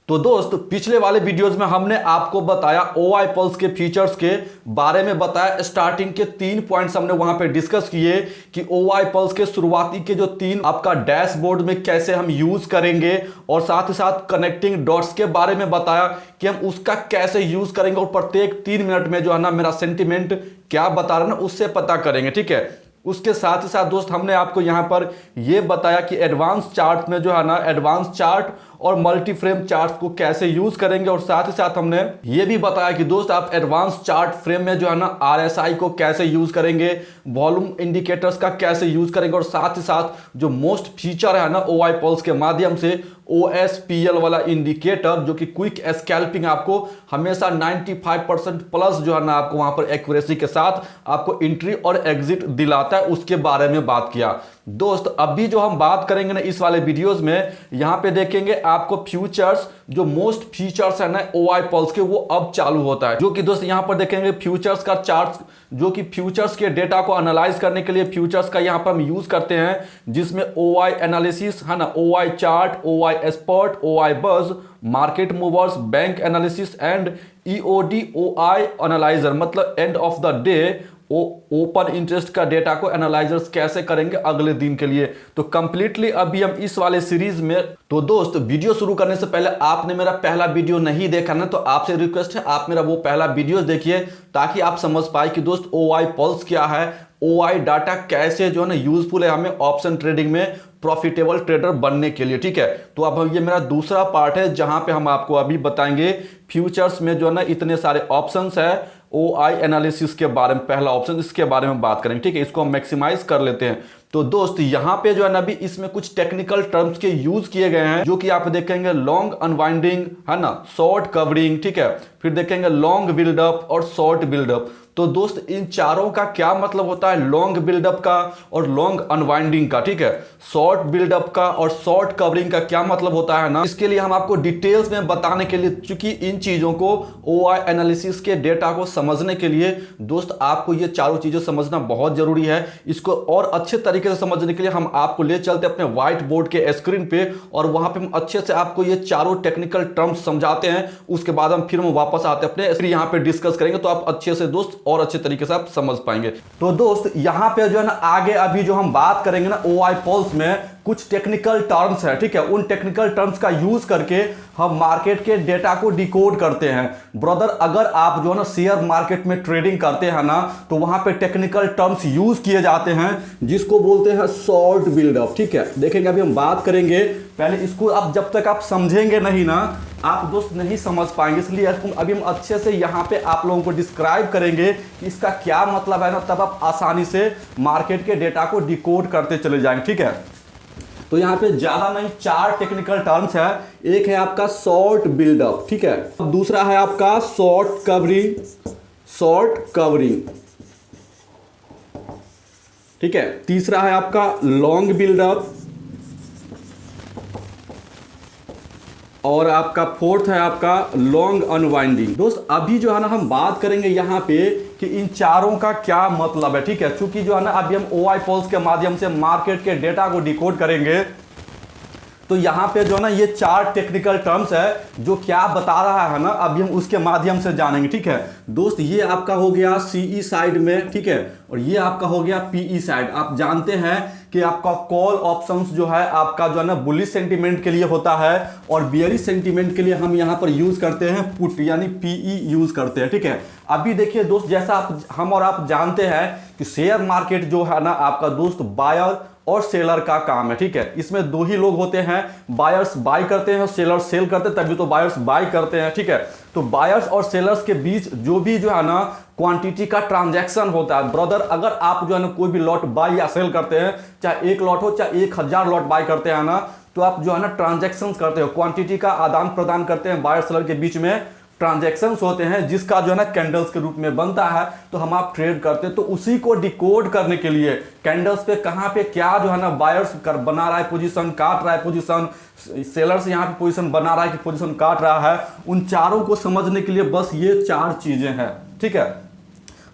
तो दोस्त पिछले वाले वीडियोस में हमने आपको बताया OI पल्स के फीचर्स के बारे में बताया। स्टार्टिंग के 3 पॉइंट्स हमने वहां पे डिस्कस किए कि OI पल्स के शुरुआती के जो 3 आपका डैशबोर्ड में कैसे हम यूज करेंगे, और साथ ही साथ कनेक्टिंग डॉट्स के बारे में बताया कि हम उसका कैसे यूज करेंगे, और प्रत्येक 3 मिनट में जो है ना मेरा सेंटिमेंट क्या बता रहा है ना उससे पता करेंगे। ठीक है, उसके साथ ही साथ दोस्त हमने आपको यहां पर यह बताया कि एडवांस चार्ट में जो है ना एडवांस चार्ट और मल्टी फ्रेम चार्ट को कैसे यूज करेंगे, और साथ ही साथ हमने ये भी बताया कि दोस्त आप एडवांस चार्ट फ्रेम में जो है ना RSI को कैसे यूज करेंगे, वॉल्यूम इंडिकेटर्स का कैसे यूज करेंगे, और साथ ही साथ जो मोस्ट फीचर है ना OI पल्स के माध्यम से OSPL वाला इंडिकेटर, जो कि क्विक स्कैल्पिंग आपको हमेशा 95% प्लस जो है ना आपको वहां पर एक्यूरेसी के साथ आपको एंट्री और एग्जिट दिलाता है, उसके बारे में बात किया। दोस्त अभी जो हम बात करेंगे ना इस वाले वीडियोस में, यहां पे देखेंगे आपको फ्यूचर्स, जो मोस्ट फीचर्स है ना OI पल्स के वो अब चालू होता है, जो कि दोस्त यहां पर देखेंगे फ्यूचर्स का चार्ट, जो कि फ्यूचर्स के डेटा को एनालाइज करने के लिए फ्यूचर्स का यहां पर हम यूज करते हैं, जिसमें OI एनालिसिस है ना, OI chart, OI spot, OI buzz, market movers, bank analysis and EOD OI analyser, मतलब end of the day open interest का डेटा को एनालाइजर्स कैसे करेंगे अगले दिन के लिए। तो कंप्लीटली अभी हम इस वाले सीरीज में, तो दोस्त वीडियो शुरू करने से पहले आपने मेरा पहला वीडियो नहीं देखा ना, तो आपसे रिक्वेस्ट है आप मेरा वो पहला वीडियो देखिए, ताकि आप समझ पाए कि दोस्त OI पल्स क्या है, OI डाटा कैसे जो है ना यूजफुल है हमें ऑप्शन ट्रेडिंग में प्रॉफिटेबल ट्रेडर बनने के लिए। ठीक है, तो अब ये मेरा दूसरा पार्ट है जहां पे हम आपको अभी बताएंगे फ्यूचर्स में जो है ना इतने सारे ऑप्शंस है, OI एनालिसिस के बारे में पहला ऑप्शन, इसके बारे में बात करेंगे। ठीक है, इसको हम मैक्सिमाइज कर लेते हैं। तो दोस्त यहां पे जो है ना अभी इसमें कुछ टेक्निकल टर्म्स के यूज किए गए हैं, जो कि आप देखेंगे लॉन्ग अनवाइंडिंग है ना, शॉर्ट कवरिंग, ठीक है, फिर देखेंगे लॉन्ग बिल्डअप और शॉर्ट बिल्डअप। तो दोस्त इन चारों का क्या मतलब होता है, लॉन्ग बिल्डअप का और लॉन्ग अनवाइंडिंग का, ठीक है, शॉर्ट बिल्डअप का और शॉर्ट कवरिंग का क्या मतलब होता है ना, इसके लिए हम आपको डिटेल्स में बताने के लिए, चूंकि इन चीजों को OI एनालिसिस के डेटा को समझने के लिए दोस्त आपको ये चारों चीजें समझना बहुत जरूरी है। इसको और अच्छे तरीके से समझने के लिए हम आपको ले चलते अपने व्हाइट बोर्ड के स्क्रीन पे, और वहां पे हम अच्छे से आपको ये चारों टेक्निकल टर्म्स समझाते हैं। उसके बाद हम फिर वापस आते अपने फिर यहाँ पे डिस्कस करेंगे, तो आप अच्छे से दोस्त और अच्छे तरीके से आप समझ पाएंगे। तो दोस्त यहां पे जो है ना आगे अभी जो हम बात करेंगे ना OI पल्स में कुछ टेक्निकल टर्म्स है, ठीक है, उन टेक्निकल टर्म्स का यूज करके हम मार्केट के डेटा को डिकोड करते हैं। ब्रदर अगर आप जो है ना शेयर मार्केट में ट्रेडिंग करते हैं ना, तो वहां पे टेक्निकल टर्म्स यूज किए जाते हैं जिसको बोलते हैं शॉर्ट बिल्डअप। ठीक है, देखेंगे अभी हम बात करेंगे, पहले इसको आप जब तक आप समझेंगे नहीं ना आप दोस्त नहीं समझ पाएंगे, इसलिए अभी हम अच्छे से यहाँ पे आप लोगों को डिस्क्राइब करेंगे कि इसका क्या मतलब है ना, तब आप आसानी से मार्केट के डेटा को डिकोड करते चले जाएंगे। ठीक है, तो यहाँ पे ज्यादा नहीं 4 टेक्निकल टर्म्स है। एक है आपका शॉर्ट बिल्डअप, ठीक है, दूसरा है आपका शॉर्ट कवरिंग, ठीक है, तीसरा है आपका लॉन्ग बिल्डअप, और आपका फोर्थ है आपका लॉन्ग अनवाइंडिंग। दोस्त अभी जो है ना हम बात करेंगे यहाँ पे कि इन चारों का क्या मतलब है। ठीक है, चूंकि जो है ना अभी हम OI पल्स के माध्यम से मार्केट के डेटा को डिकोड करेंगे, तो यहाँ पे जो है ना ये 4 टेक्निकल टर्म्स है जो क्या बता रहा है ना, अभी हम उसके माध्यम से जानेंगे। ठीक है दोस्त, ये आपका हो गया CE साइड में, ठीक है, और ये आपका हो गया PE साइड। आप जानते हैं कि आपका कॉल ऑप्शंस जो है आपका जो है ना बुलिश सेंटीमेंट के लिए होता है, और बियरिश सेंटीमेंट के लिए हम यहाँ पर यूज करते हैं पुट यानी PE यूज करते हैं। ठीक है, अभी देखिए दोस्त, जैसा हम और आप जानते हैं कि शेयर मार्केट जो है ना आपका दोस्त बायर और सेलर का काम है। ठीक है, इसमें 2 ही लोग होते हैं, बायर्स बाय करते हैं, सेलर्स सेल करते हैं, तभी तो बायर्स बाय करते हैं। ठीक है, तो बायर्स और सेलर्स के बीच जो भी जो है ना क्वांटिटी का ट्रांजैक्शन होता है, ब्रदर अगर आप जो है ना कोई भी लॉट बाय या सेल करते हैं, चाहे 1 लॉट हो चाहे 1000 लॉट बाय करते हैं ना, तो आप जो है ना ट्रांजैक्शन करते हो, क्वांटिटी का आदान प्रदान करते हैं, बायर सेलर के बीच में ट्रांजैक्शंस होते हैं, जिसका जो है ना कैंडल्स के रूप में बनता है, तो हम आप ट्रेड करते हैं। तो उसी को डिकोड करने के लिए कैंडल्स पे कहां पे क्या जो है ना बायर्स बना रहा है पोजीशन, काट रहा है पोजीशन, सेलर्स यहां पे पोजीशन बना रहा है कि पोजीशन काट रहा है, उन चारों को समझने के लिए बस ये 4 चीजें हैं। ठीक है,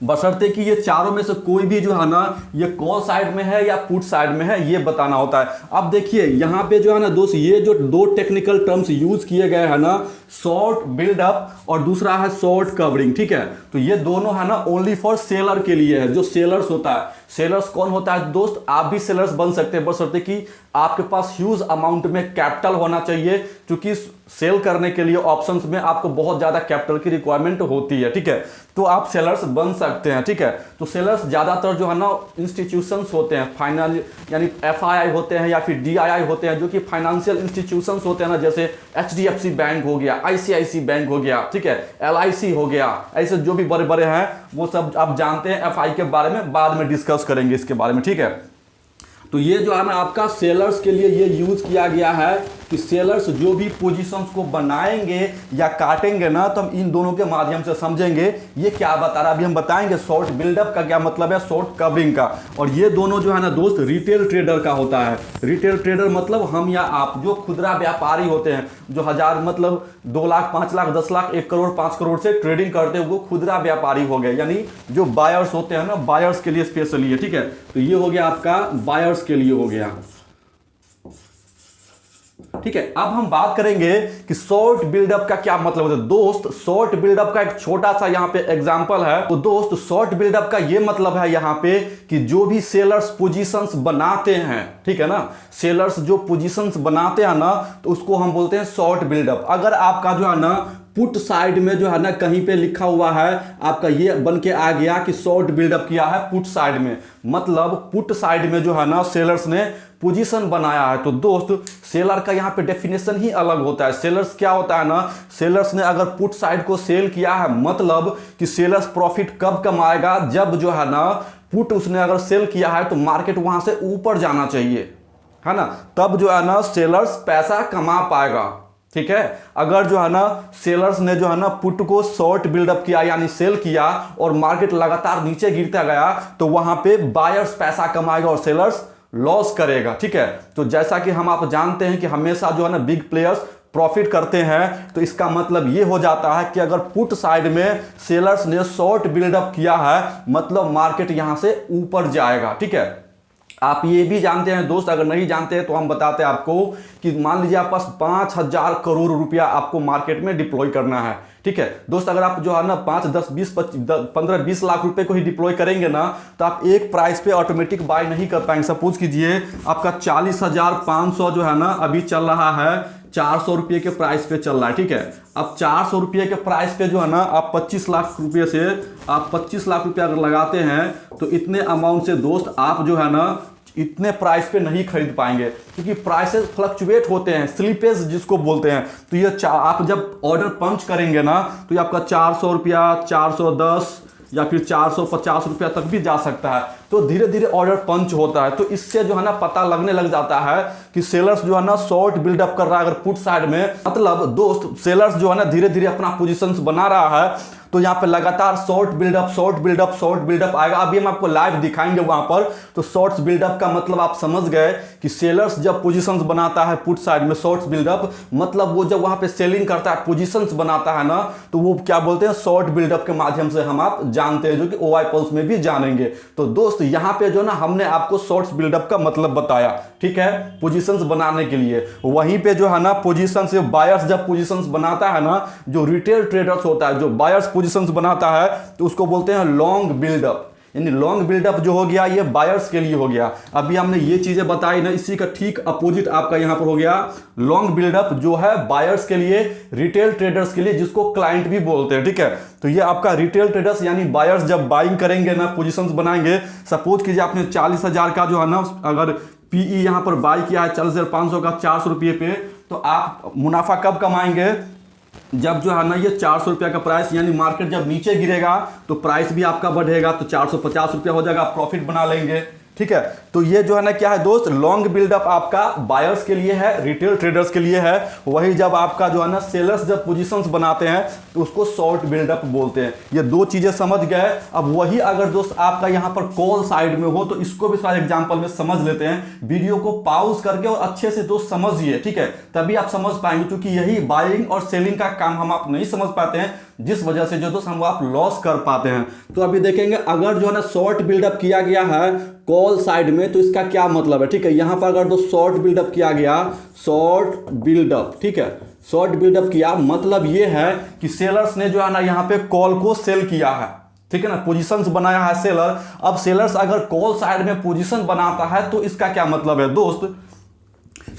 बशर्ते कि ये चारों में से कोई भी जो है ना ये कॉल साइड में है या पुट साइड में है, ये बताना होता है। अब देखिए यहाँ पे जो है ना दोस्त, ये जो दो टेक्निकल टर्म्स यूज किए गए हैं ना, शॉर्ट बिल्डअप और दूसरा है शॉर्ट कवरिंग, ठीक है। तो ये दोनों है ना ओनली फॉर सेलर के लिए है। जो सेलर्स होता है, सेलर्स कौन होता है दोस्त, आप भी सेलर्स बन सकते हैं, बशर्ते कि आपके पास ह्यूज अमाउंट में कैपिटल होना चाहिए, क्योंकि सेल करने के लिए ऑप्शंस में आपको बहुत ज्यादा कैपिटल की रिक्वायरमेंट होती है, ठीक है। तो आप सेलर्स बन सकते हैं, ठीक है। तो सेलर्स ज्यादातर जो है ना इंस्टीट्यूशंस होते हैं, फाइनल यानी FII होते हैं या फिर DII होते हैं, जो कि फाइनेंशियल इंस्टीट्यूशंस होते हैं ना, जैसे HDFC बैंक हो गया, ICICI बैंक हो गया, ठीक है, LIC हो गया, ऐसे जो भी बड़े बड़े हैं वो सब आप जानते हैं। FI के बारे में बाद में डिस्कस करेंगे इसके बारे में, ठीक है। तो ये जो है ना आपका सेलर्स के लिए ये यूज किया गया है कि सेलर्स जो भी पोजीशंस को बनाएंगे या काटेंगे ना, तो हम इन दोनों के माध्यम से समझेंगे ये क्या बता रहा है। अभी हम बताएंगे शॉर्ट बिल्डअप का क्या मतलब है, शॉर्ट कवरिंग का। और ये दोनों जो है ना दोस्त रिटेल ट्रेडर का होता है। रिटेल ट्रेडर मतलब हम या आप जो खुदरा व्यापारी होते हैं, जो हजार मतलब 2 लाख 5 लाख 10 लाख 1 करोड़ 5 करोड़ से ट्रेडिंग करते हैं, वो खुदरा व्यापारी हो गए, यानी जो बायर्स होते हैं ना, बायर्स के लिए स्पेशली है, ठीक है। तो ये हो गया आपका बायर्स के लिए हो गया, ठीक है। अब हम बात करेंगे कि शॉर्ट बिल्डअप का क्या मतलब होता है। दोस्त शॉर्ट बिल्डअप का एक छोटा सा यहां पे एग्जांपल है। तो दोस्त शॉर्ट बिल्डअप का ये मतलब है यहां पे कि जो भी सेलर्स पोजीशंस बनाते हैं, ठीक है ना, सेलर्स जो पोजीशंस बनाते हैं ना, तो उसको हम बोलते हैं शॉर्ट बिल्डअप। अगर आपका जो है ना पुट साइड में जो है ना कहीं पे लिखा हुआ है, आपका ये बन के आ गया कि शॉर्ट बिल्डअप किया है पुट साइड में, मतलब पुट साइड में जो है ना सेलर्स ने पोजीशन बनाया है। तो दोस्त सेलर का यहाँ पे डेफिनेशन ही अलग होता है। सेलर्स क्या होता है ना, सेलर्स ने अगर पुट साइड को सेल किया है, मतलब कि सेलर्स प्रॉफिट कब कमाएगा, जब जो है ना पुट उसने अगर सेल किया है तो मार्केट वहां से ऊपर जाना चाहिए, है ना, तब जो है ना सेलर्स पैसा कमा पाएगा, ठीक है। अगर जो है ना सेलर्स ने जो है ना पुट को शॉर्ट बिल्डअप किया यानी सेल किया और मार्केट लगातार नीचे गिरता गया, तो वहां पे बायर्स पैसा कमाएगा और सेलर्स लॉस करेगा, ठीक है। तो जैसा कि हम आप जानते हैं कि हमेशा जो है ना बिग प्लेयर्स प्रॉफिट करते हैं, तो इसका मतलब ये हो जाता है कि अगर पुट साइड में सेलर्स ने शॉर्ट बिल्डअप किया है, मतलब मार्केट यहां से ऊपर जाएगा, ठीक है। आप ये भी जानते हैं दोस्त, अगर नहीं जानते हैं तो हम बताते हैं आपको कि मान लीजिए आपके पास 5,000 करोड़ रुपया आपको मार्केट में डिप्लॉय करना है, ठीक है दोस्त। अगर आप जो है ना 5 10 20 15 20 लाख रुपए को ही डिप्लॉय करेंगे ना, तो आप एक प्राइस पे ऑटोमेटिक बाय नहीं कर पाएंगे। सपोज कीजिए आपका 40,500 जो है ना अभी चल रहा है 400 रुपये के प्राइस पे चल रहा है, ठीक है। अब 400 रुपये के प्राइस पे जो है ना आप 25 लाख रुपये से आप 25 लाख रुपये अगर लगाते हैं, तो इतने अमाउंट से दोस्त आप जो है ना इतने प्राइस पे नहीं खरीद पाएंगे, क्योंकि प्राइसेस फ्लक्चुएट होते हैं, स्लिपेज जिसको बोलते हैं। तो ये आप जब ऑर्डर पंच करेंगे ना, तो ये आपका 400 रुपया 410 या फिर 450 रुपया तक भी जा सकता है। तो धीरे धीरे ऑर्डर पंच होता है। तो इससे जो है ना पता लगने लग जाता है कि सेलर्स जो है ना शॉर्ट बिल्डअप कर रहा है अगर पुट साइड में, मतलब दोस्त सेलर्स जो है ना धीरे धीरे अपना पोजीशंस बना रहा है, तो यहाँ पे लगातार short buildup short buildup short buildup आएगा। अभी हम आपको लाइव दिखाएंगे वहां पर। तो शॉर्ट बिल्डअप का मतलब आप समझ गए कि सेलर्स जब पोजीशंस बनाता है पुट साइड में शॉर्ट बिल्डअप, मतलब वो जब वहां पे सेलिंग करता है पोजीशंस बनाता है ना, तो वो क्या बोलते हैं शॉर्ट बिल्डअप के माध्यम से हम आप जानते हैं, जो कि OI पल्स में भी जानेंगे। तो दोस्त यहाँ पे जो ना हमने आपको शॉर्ट बिल्डअप का मतलब बताया, ठीक है, पोजीशंस बनाने के लिए। वहीं पे जो है ना पोजीशन से बायर्स जब पोजीशंस बनाता है ना, जो रिटेल ट्रेडर्स होता है, जो बायर्स पोजीशंस बनाता है, तो उसको बोलते हैं लॉन्ग बिल्डअप। यानी लॉन्ग बिल्डअप जो हो गया ये बायर्स के लिए हो गया। अभी हमने ये चीजें बताई ना, इसी का ठीक अपोजिट आपका यहां पर हो गया लॉन्ग बिल्डअप, जो है बायर्स के लिए, रिटेल ट्रेडर्स के लिए, जिसको क्लाइंट भी बोलते हैं, ठीक है। तो ये आपका रिटेल ट्रेडर्स यानी बायर्स जब बाइंग करेंगे ना, पोजीशंस बनाएंगे, सपोज कीजिए आपने 40,000 का जो है ना अगर PE यहां पर बाई किया है 40,500 का 400 रुपये पे, तो आप मुनाफा कब कमाएंगे, जब जो है ना ये 400 रुपया का प्राइस, यानी मार्केट जब नीचे गिरेगा तो प्राइस भी आपका बढ़ेगा, तो 450 रुपया हो जाएगा, आप प्रॉफिट बना लेंगे, ठीक है। तो ये जो है ना क्या है दोस्त, लॉन्ग बिल्डअप आपका बायर्स के लिए है, रिटेल ट्रेडर्स के लिए है। वही जब आपका जो है ना सेलर्स जब पोजीशंस बनाते हैं तो उसको शॉर्ट बिल्डअप बोलते हैं। ये दो चीजें समझ गए। अब वही अगर दोस्त आपका यहाँ पर कॉल साइड में हो तो इसको भी थोड़ा एग्जांपल में समझ लेते हैं। वीडियो को पॉज करके और अच्छे से दोस्त समझिए, ठीक है, तभी आप समझ पाएंगे, क्योंकि यही बाइंग और सेलिंग का काम हम आप नहीं समझ पाते हैं, जिस वजह से जो दोस्त हम आप लॉस कर पाते हैं। तो अभी देखेंगे अगर जो है ना शॉर्ट बिल्डअप किया गया है कॉल साइड में तो इसका क्या मतलब है, ठीक है। यहां पर अगर दोस्त शॉर्ट बिल्डअप किया गया, शॉर्ट बिल्डअप, ठीक है, शॉर्ट बिल्डअप किया मतलब ये है कि सेलर्स ने जो है ना यहां पे कॉल को सेल किया है, ठीक है ना, पोजीशंस बनाया है सेलर। अब सेलर्स अगर कॉल साइड में पोजीशन बनाता है तो इसका क्या मतलब है दोस्त,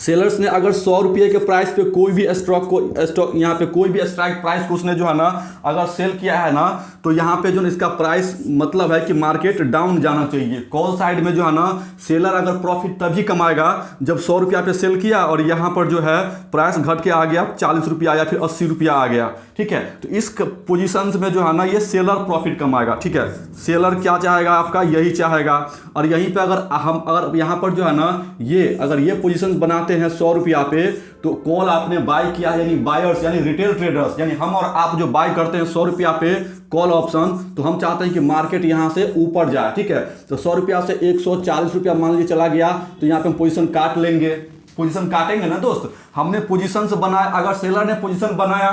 सेलर्स ने अगर 100 रुपये के प्राइस पे कोई भी स्टॉक यहाँ पे कोई भी स्ट्राइक प्राइस को उसने जो है ना अगर सेल किया है ना तो यहाँ पे जो इसका प्राइस मतलब है कि मार्केट डाउन जाना चाहिए। कॉल साइड में जो है ना सेलर अगर प्रॉफिट तभी कमाएगा जब 100 रुपया पे सेल किया और यहाँ पर जो है प्राइस घट के आ गया 40 रुपया या फिर 80 रुपया आ गया, ठीक है। तो इस पोजीशंस में जो है ना ये सेलर प्रॉफिट कमाएगा, ठीक है। सेलर क्या चाहेगा आपका, यही चाहेगा। और यहीं पे अगर यहाँ पर जो है ना ये अगर ये पोजीशन बनाते हैं 100 रुपया पे तो कॉल आपने बाय किया है, यानी बायर्स यानी रिटेल ट्रेडर्स यानी हम और आप जो बाय करते हैं 100 रुपया पे कॉल ऑप्शन, तो हम चाहते हैं कि मार्केट यहाँ से ऊपर जाए, ठीक है। तो 100 रुपया से 140 रुपया मान लीजिए चला गया तो यहाँ पे हम पोजीशन काट लेंगे, पोजीशन काटेंगे ना दोस्त। हमने पोजीशन बनाया, अगर सेलर ने पोजीशन बनाया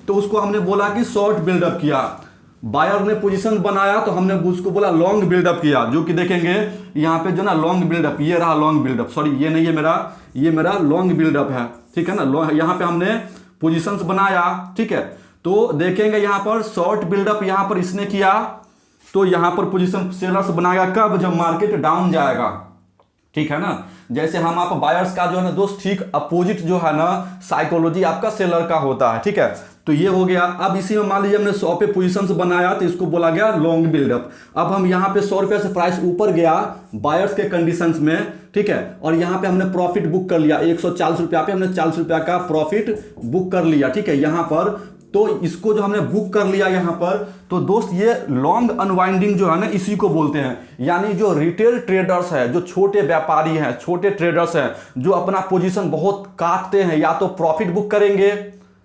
तो उसको हमने बोला कि शॉर्ट बिल्डअप किया, बायर ने पोजीशन बनाया तो हमने उसको बोला लॉन्ग बिल्डअप किया, जो कि देखेंगे यहाँ पे जो ना लॉन्ग बिल्डअप, ये रहा लॉन्ग बिल्डअप, सॉरी ये नहीं है ये मेरा लॉन्ग बिल्डअप है, ठीक है ना। यहाँ पे हमने पोजीशंस बनाया, ठीक है। तो देखेंगे यहाँ पर शॉर्ट बिल्डअप यहाँ पर इसने किया तो यहाँ पर पोजीशन सेलर्स बनाएगा कब, जब मार्केट डाउन जाएगा, ठीक है ना। जैसे हम आप बायर्स का जो है ना दोस्त ठीक अपोजिट जो है ना साइकोलॉजी आपका सेलर का होता है, ठीक है। तो ये हो गया। अब इसी में मान लीजिए हमने 100 पे पोजीशंस बनाया तो इसको बोला गया लॉन्ग बिल्डअप। अब हम यहाँ पे 100 रुपये से प्राइस ऊपर गया बायर्स के कंडीशंस में, ठीक है, और यहाँ पे हमने प्रॉफिट बुक कर लिया 140 रुपया पे हमने 40 रुपया का प्रॉफिट बुक कर लिया, ठीक है। यहाँ पर तो इसको जो हमने बुक कर लिया यहाँ पर, तो दोस्त ये लॉन्ग अनवाइंडिंग जो है ना इसी को बोलते हैं। यानी जो रिटेल ट्रेडर्स है, जो छोटे व्यापारी हैं, छोटे ट्रेडर्स हैं, जो अपना पोजीशन बहुत काटते हैं, या तो प्रॉफिट बुक करेंगे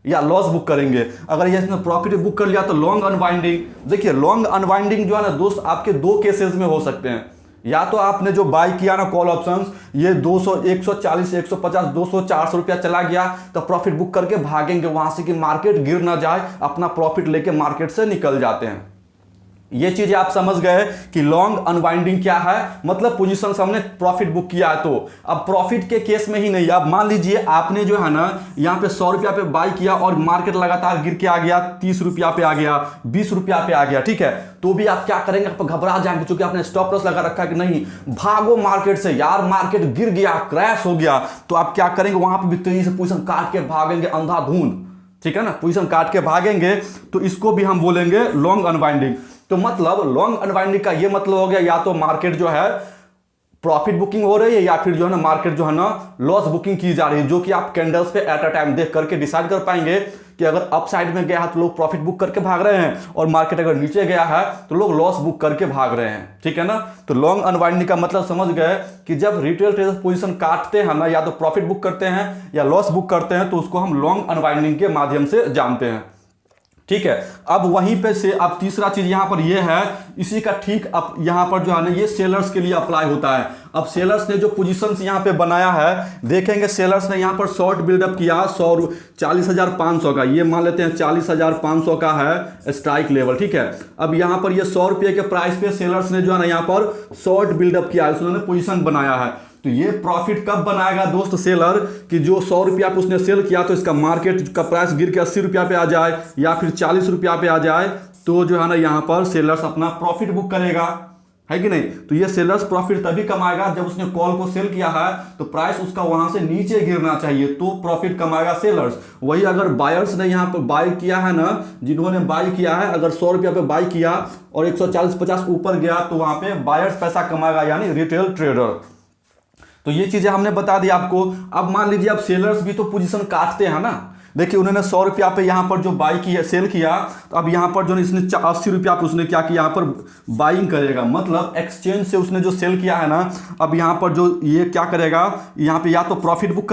या लॉस बुक करेंगे। अगर ये इसने प्रॉफिट बुक कर लिया तो लॉन्ग अनवाइंडिंग। देखिए लॉन्ग अनवाइंडिंग जो है ना दोस्त आपके दो केसेस में हो सकते हैं, या तो आपने जो बाय किया ना कॉल ऑप्शंस ये 200 140 150 200 400 रुपया चला गया तो प्रॉफिट बुक करके भागेंगे वहां से कि मार्केट गिर ना जाए, अपना प्रॉफिट लेके मार्केट से निकल जाते हैं। ये चीजें आप समझ गए कि लॉन्ग अनवाइंडिंग क्या है, मतलब पोजीशन हमने प्रॉफिट बुक किया है। तो अब प्रॉफिट के केस में ही नहीं, अब मान लीजिए आपने जो है ना यहाँ पे 100 रुपया पे बाय किया और मार्केट लगातार गिर के आ गया 30 रुपया पे आ गया 20 रुपया पे आ गया, ठीक है। तो भी आप क्या करेंगे, आप घबरा जाएंगे क्योंकि आपने स्टॉप लॉस लगा रखा है कि नहीं, भागो मार्केट से, यार मार्केट गिर गया क्रैश हो गया। तो आप क्या करेंगे, वहां पर भी तेजी से पोजीशन काट के भागेंगे अंधाधुंध, ठीक है ना, पोजीशन काट के भागेंगे। तो इसको भी हम बोलेंगे लॉन्ग अनवाइंडिंग। तो मतलब लॉन्ग अनवाइंडिंग का ये मतलब हो गया या तो मार्केट जो है प्रॉफिट बुकिंग हो रही है या फिर जो है ना मार्केट जो है ना लॉस बुकिंग की जा रही है, जो कि आप कैंडल्स पे एट अ टाइम देख करके डिसाइड कर पाएंगे कि अगर अप साइड में गया है तो लोग प्रॉफिट बुक करके भाग रहे हैं और मार्केट अगर नीचे गया है तो लोग लॉस बुक करके भाग रहे हैं, ठीक है ना। तो लॉन्ग अनवाइंडिंग का मतलब समझ गए कि जब रिटेल ट्रेडर्स पोजीशन काटते हैं ना, या तो प्रॉफिट बुक करते हैं या लॉस बुक करते हैं, तो उसको हम लॉन्ग अनवाइंडिंग के माध्यम से जानते हैं, ठीक है। अब वहीं पे से अब तीसरा चीज यहां पर ये है, इसी का ठीक अब यहां पर जो है ना ये सेलर्स के लिए अप्लाई होता है। अब सेलर्स ने जो पोजीशंस यहां पे बनाया है, देखेंगे सेलर्स ने यहां पर शॉर्ट बिल्डअप किया 40,500 का, ये मान लेते हैं 40,500 का है स्ट्राइक लेवल, ठीक है। अब यहां पर ये 100 रुपये के प्राइस पे सेलर्स ने जो है ना यहां पर शॉर्ट बिल्डअप किया है, उन्होंने पोजीशन बनाया है। तो ये प्रॉफिट कब बनाएगा दोस्त सेलर, कि जो 100 रुपया पे उसने सेल किया तो इसका मार्केट का प्राइस गिर के 80 रुपया पे आ जाए या फिर 40 रुपया पे आ जाए, तो जो है ना यहाँ पर सेलर्स अपना प्रॉफिट बुक करेगा, है कि नहीं। तो ये सेलर्स प्रॉफिट तभी कमाएगा जब उसने कॉल को सेल किया है तो प्राइस उसका वहां से नीचे गिरना चाहिए, तो प्रॉफिट कमाएगा सेलर्स। वही अगर बायर्स ने यहाँ पर बाय किया है ना, जिन्होंने बाय किया है, अगर 100 रुपया पे बाय किया और 140-50 ऊपर गया तो वहां पे बायर्स पैसा कमाएगा, यानी रिटेल ट्रेडर। तो ये चीजें हमने बता दी आपको। अब मान लीजिए अब सेलर्स भी तो पोजीशन काटते हैं ना, देखिए उन्होंने 100 रुपया पे यहाँ पर जो बाई किया, सेल किया, तो अब यहाँ पर जो इसने 80 रुपया पे उसने क्या किया, यहाँ पर बाइंग करेगा, मतलब एक्सचेंज से उसने जो सेल किया है ना, अब यहाँ पर जो ये क्या करेगा, यहाँ पे या तो प्रॉफिट बुक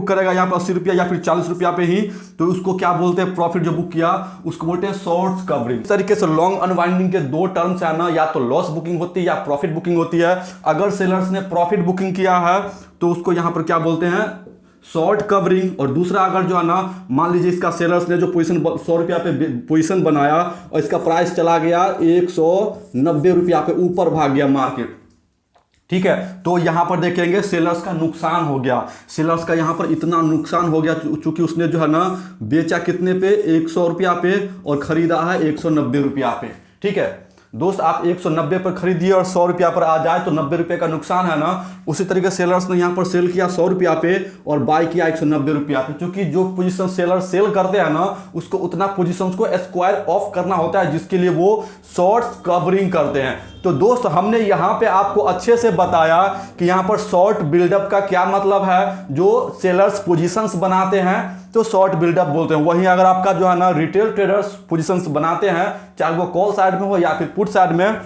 करेगा, यहाँ पे 80 रुपया या फिर 40 रुपया पे ही, तो उसको क्या बोलते हैं, प्रॉफिट जो बुक किया उसको बोलते हैं शॉर्ट कवरिंग। इस तरीके से लॉन्ग अनवाइंडिंग के दो टर्म्स है ना, या तो लॉस बुकिंग होती है या प्रॉफिट बुकिंग होती है। अगर सेलर्स ने प्रॉफिट बुकिंग किया है तो उसको यहाँ पर क्या बोलते हैं, शॉर्ट कवरिंग। और दूसरा अगर जो है ना, मान लीजिए इसका सेलर्स ने जो पोजीशन 100 रुपया पे पोजीशन बनाया और इसका प्राइस चला गया 190 रुपया पे, ऊपर भाग गया मार्केट, ठीक है, तो यहां पर देखेंगे सेलर्स का नुकसान हो गया। सेलर्स का यहां पर इतना नुकसान हो गया चूंकि उसने जो है ना बेचा कितने पे, 100 रुपया पे, और खरीदा है 190 रुपया पे। ठीक है दोस्त, आप 190 पर खरीदिए और 100 रुपया पर आ जाए तो 90 रुपये का नुकसान है ना। उसी तरीके सेलर्स ने यहाँ पर सेल किया 100 रुपया पे और बाय किया 190 रुपया पे, क्योंकि जो पोजीशन सेलर सेल करते हैं ना, उसको उतना पोजीशंस को स्क्वायर ऑफ करना होता है, जिसके लिए वो शॉर्ट कवरिंग करते हैं। तो दोस्त हमने यहाँ पे आपको अच्छे से बताया कि यहाँ पर शॉर्ट बिल्डअप का क्या मतलब है। जो सेलर्स पोजीशंस बनाते हैं तो शॉर्ट बिल्डअप बोलते हैं। वहीं अगर आपका जो है ना रिटेल ट्रेडर्स पोजीशंस बनाते हैं, चाहे वो कॉल साइड में हो या फिर पुट साइड में,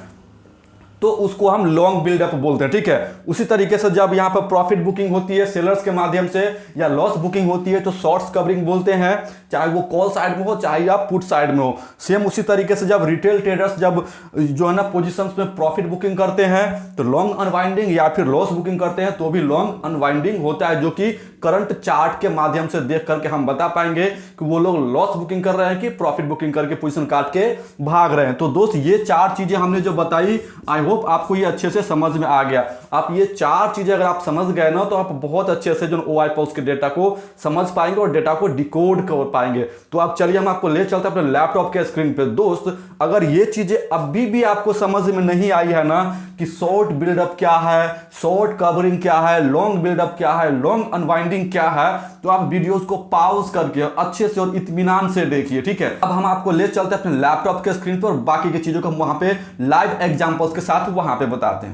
तो उसको हम लॉन्ग बिल्डअप बोलते हैं। ठीक है, उसी तरीके से जब यहाँ पर प्रॉफिट बुकिंग होती है सेलर्स के माध्यम से या लॉस बुकिंग होती है तो शॉर्ट्स कवरिंग बोलते हैं, चाहे वो कॉल साइड में हो चाहे आप पुट साइड में हो। सेम उसी तरीके से जब रिटेल ट्रेडर्स जब जो है ना पोजीशंस में प्रॉफिट बुकिंग करते हैं तो लॉन्ग अनवाइंडिंग, या फिर लॉस बुकिंग करते हैं तो भी लॉन्ग अनवाइंडिंग होता है, जो कि करंट चार्ट के माध्यम से देख करके हम बता पाएंगे कि वो लोग लॉस बुकिंग कर रहे हैं कि प्रॉफिट बुकिंग करके पोजीशन काट के भाग रहे हैं। तो दोस्त ये चार चीजें हमने जो बताई, आई होप आपको ये अच्छे से समझ में आ गया। आप ये चार चीजें अगर आप समझ गए ना, तो आप बहुत अच्छे से जो OI पल्स के डेटा को समझ पाएंगे और डेटा को डिकोड कर पाएंगे। तो आप चलिए हम आपको ले चलते हैं अपने लैपटॉप के स्क्रीन पे। दोस्त अगर ये चीजें अभी भी आपको समझ में नहीं आई है ना कि शॉर्ट बिल्डअप क्या है, शॉर्ट कवरिंग क्या है, लॉन्ग बिल्डअप क्या है, लॉन्ग अनवाइंडिंग क्या है, तो आप वीडियोस को पॉज करके अच्छे से और इत्मीनान से देखिए। ठीक है, अब हम आपको ले चलते हैं अपने लैपटॉप के स्क्रीन पर और बाकी की चीजों को हम वहां पे लाइव एग्जांपल्स के साथ वहां पे बताते हैं।